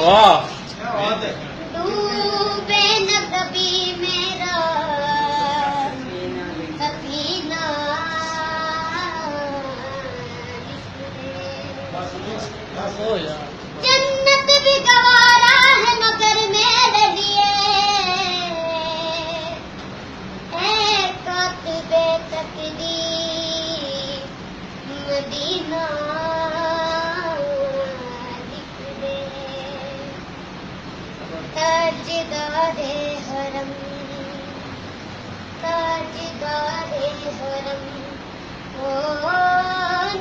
वाह। डूबे न कभी मेरा सफीना, जन्नत भी गवारा है मगर मेरे लिए, कातिबे तकदीर मदीना लिख दे। ताजदारे हरम, ताजदारे हरम, ओ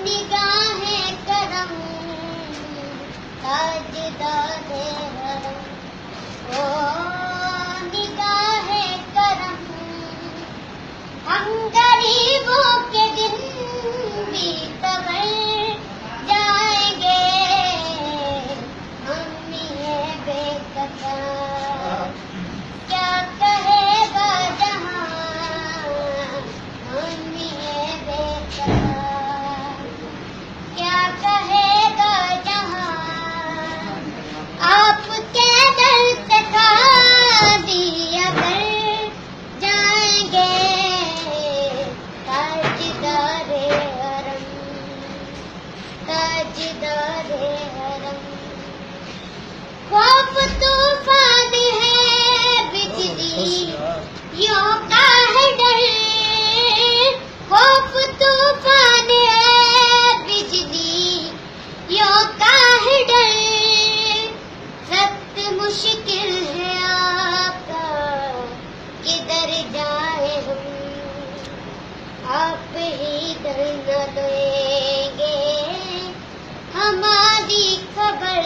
निगाहे करम, ताजदारे हरम, ओ निगाहे करम। हम गरीबों के दिन भी तबर जाएंगे, हम ये बेकसा क्या कहेगा जहां, हम ये बेकसा क्या कहेगा जहां। आपके दर से खाली अगर जाएंगे, ताजदारे हरम, ताजदारे हरम। खौफ तूफान है बिजली यों का है डर, खौफ तूफान है बिजली यों का है डर। सख्त मुश्किल है आपका किधर जाए हम, आप ही दर न देंगे हमारी खबर।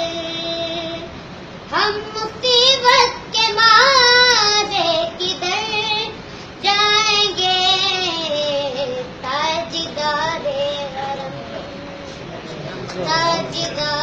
हम मुसीबत के मारे किधर जाएंगे, ताजदारे हरम, ताजदारे